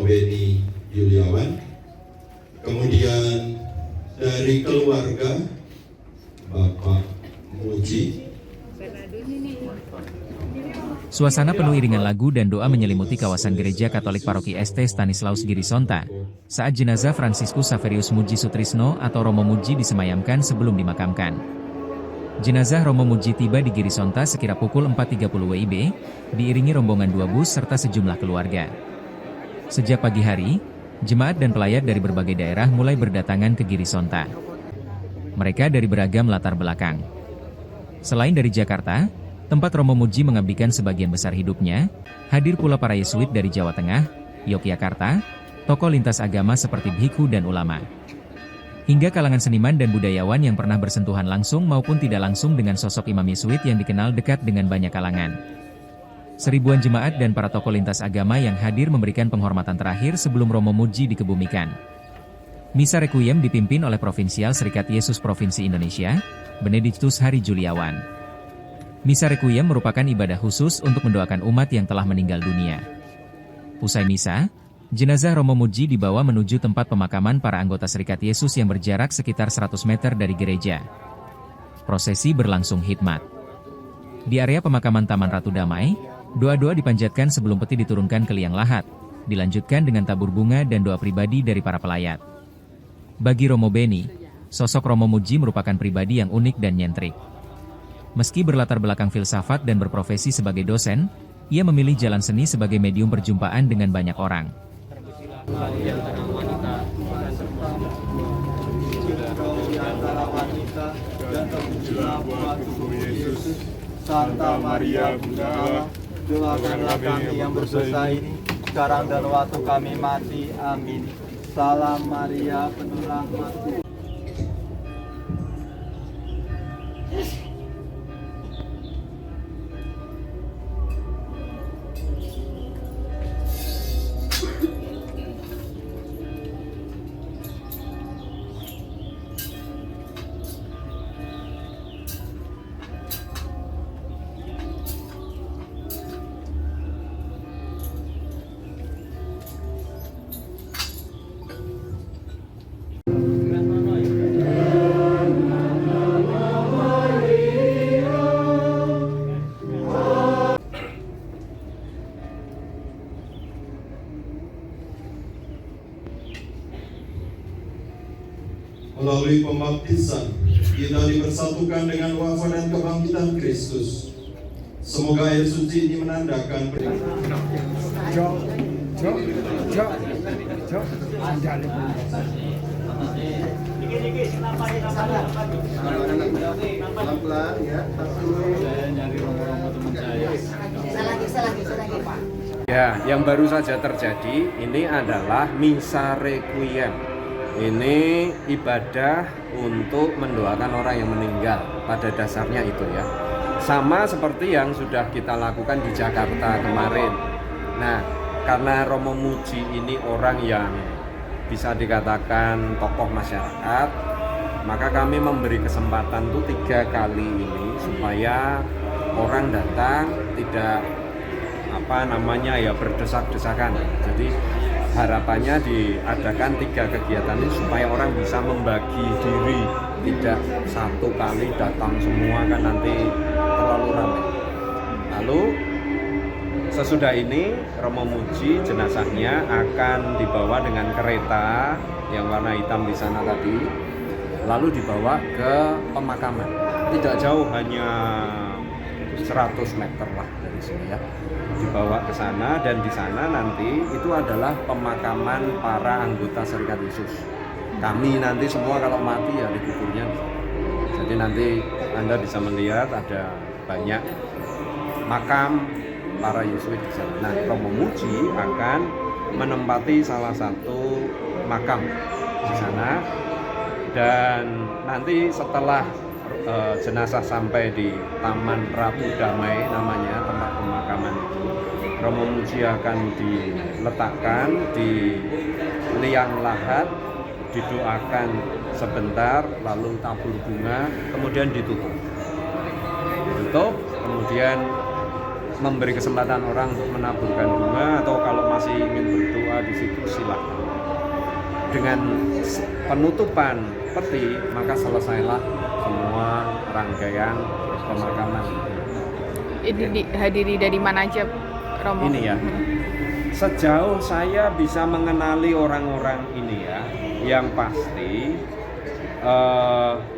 Beni Yuliawan. Kemudian dari keluarga Bapak Muji. Suasana penuh iringan lagu dan doa menyelimuti kawasan Gereja Katolik Paroki St. Stanislaus Girisonta saat jenazah Fransiskus Saverius Muji Sutrisno atau Romo Muji disemayamkan sebelum dimakamkan. Jenazah Romo Muji tiba di Girisonta sekira pukul 4.30 WIB, diiringi rombongan 2 bus serta sejumlah keluarga. Sejak pagi hari, jemaat dan pelayat dari berbagai daerah mulai berdatangan ke Girisonta. Mereka dari beragam latar belakang. Selain dari Jakarta, tempat Romo Muji mengabdikan sebagian besar hidupnya, hadir pula para Yesuit dari Jawa Tengah, Yogyakarta, tokoh lintas agama seperti bhikkhu dan ulama. Hingga kalangan seniman dan budayawan yang pernah bersentuhan langsung maupun tidak langsung dengan sosok Imam Yesuit yang dikenal dekat dengan banyak kalangan. Seribuan jemaat dan para tokoh lintas agama yang hadir memberikan penghormatan terakhir sebelum Romo Muji dikebumikan. Misa Requiem dipimpin oleh Provinsial Serikat Yesus Provinsi Indonesia, Benediktus Hari Juliawan. Misa Requiem merupakan ibadah khusus untuk mendoakan umat yang telah meninggal dunia. Usai misa, jenazah Romo Muji dibawa menuju tempat pemakaman para anggota Serikat Yesus yang berjarak sekitar 100 meter dari gereja. Prosesi berlangsung hikmat. Di area pemakaman Taman Ratu Damai, doa-doa dipanjatkan sebelum peti diturunkan ke liang lahat, dilanjutkan dengan tabur bunga dan doa pribadi dari para pelayat. Bagi Romo Beni, sosok Romo Muji merupakan pribadi yang unik dan nyentrik. Meski berlatar belakang filsafat dan berprofesi sebagai dosen, ia memilih jalan seni sebagai medium perjumpaan dengan banyak orang. Santa Maria Bunda Allah, doakanlah kami yang berdosa ini, sekarang dan waktu kami mati. Amin. Salam Maria, penuh rahmat Tuhan. Melalui pembaptisan, kita dipersatukan dengan wafat dan kebangkitan Kristus. Semoga air suci ini menandakan Ya, yang baru saja terjadi ini adalah Misa Requiem. Ini ibadah untuk mendoakan orang yang meninggal, pada dasarnya itu ya. Sama seperti yang sudah kita lakukan di Jakarta kemarin. Nah, karena Romo Muji ini orang yang bisa dikatakan tokoh masyarakat, maka kami memberi kesempatan tuh 3 kali ini supaya orang datang tidak berdesak-desakan. Jadi harapannya diadakan 3 kegiatan ini supaya orang bisa membagi diri, tidak satu kali datang semua, kan nanti terlalu ramai. Lalu sesudah ini Romo Muji jenazahnya akan dibawa dengan kereta yang warna hitam di sana tadi, lalu dibawa ke pemakaman. Tidak jauh, hanya 100 meter lah dari sini ya. Dibawa ke sana, dan di sana nanti itu adalah pemakaman para anggota Serikat Yesus. Kami nanti semua kalau mati ya dikuburnya di sana. Jadi nanti Anda bisa melihat ada banyak makam para Yesuit di sana. Nah, Romo Muji akan menempati salah satu makam di sana, dan nanti setelah jenazah sampai di Taman Ratu Damai namanya tempat pemakaman itu, Romo Muji akan diletakkan di liang lahat, didoakan sebentar, lalu tabur bunga, kemudian ditutup, kemudian memberi kesempatan orang untuk menaburkan bunga, atau kalau masih ingin berdoa di situ silakan. Dengan penutupan peti maka selesailah semua rangkaian pemakaman. Ini dihadiri dari mana aja, Romo? Ini ya, sejauh saya bisa mengenali orang-orang ini ya, yang pasti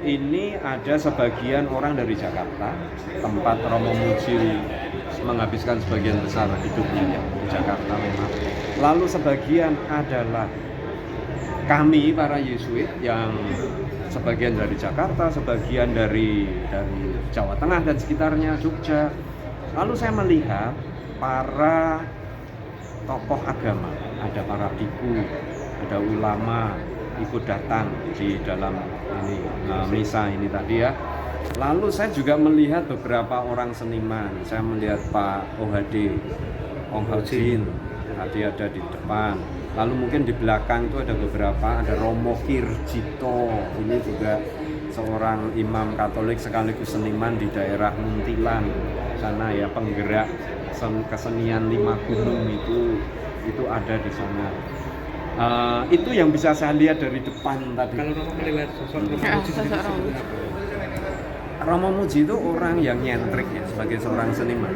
ini ada sebagian orang dari Jakarta, tempat Romo Muji menghabiskan sebagian besar hidupnya ya, di Jakarta memang. Lalu sebagian adalah kami para Yesuit yang sebagian dari Jakarta, sebagian dari Jawa Tengah dan sekitarnya, Jogja. Lalu saya melihat para tokoh agama, ada para biku, ada ulama ikut datang di dalam ini misa ini tadi ya. Lalu saya juga melihat beberapa orang seniman. Saya melihat Pak OHD, Ong Hao Jin, tadi ada di depan. Lalu mungkin di belakang itu ada beberapa, ada Romo Kirjito, ini juga seorang imam Katolik sekaligus seniman di daerah Muntilan sana ya, penggerak kesenian 5 gunung itu ada di sana. Itu yang bisa saya lihat dari depan tadi. Kalau Romo melihat sosok Romo Muji sendiri seperti apa? Romo Muji itu orang yang nyentrik ya, sebagai seorang seniman.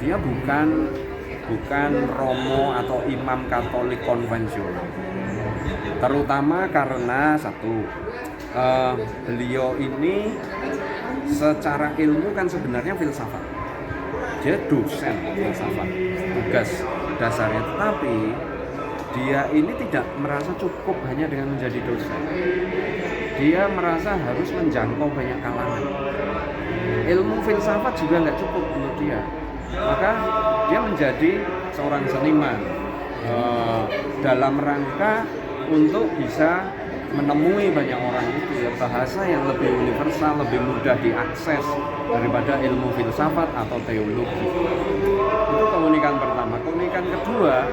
Dia bukan Romo atau imam Katolik konvensional. Terutama karena satu, beliau ini secara ilmu kan sebenarnya filsafat. Dia dosen filsafat, tugas dasarnya. Tetapi dia ini tidak merasa cukup hanya dengan menjadi dosen. Dia merasa harus menjangkau banyak kalangan. Ilmu filsafat juga nggak cukup menurut dia. Maka dia menjadi seorang seniman dalam rangka untuk bisa menemui banyak orang itu ya, bahasa yang lebih universal, lebih mudah diakses daripada ilmu filsafat atau teologi. Itu keunikan pertama. Keunikan kedua,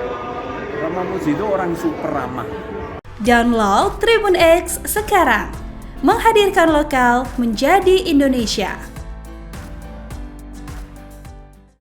Romo Muji itu orang super ramah. Download Tribun X sekarang, menghadirkan lokal menjadi Indonesia.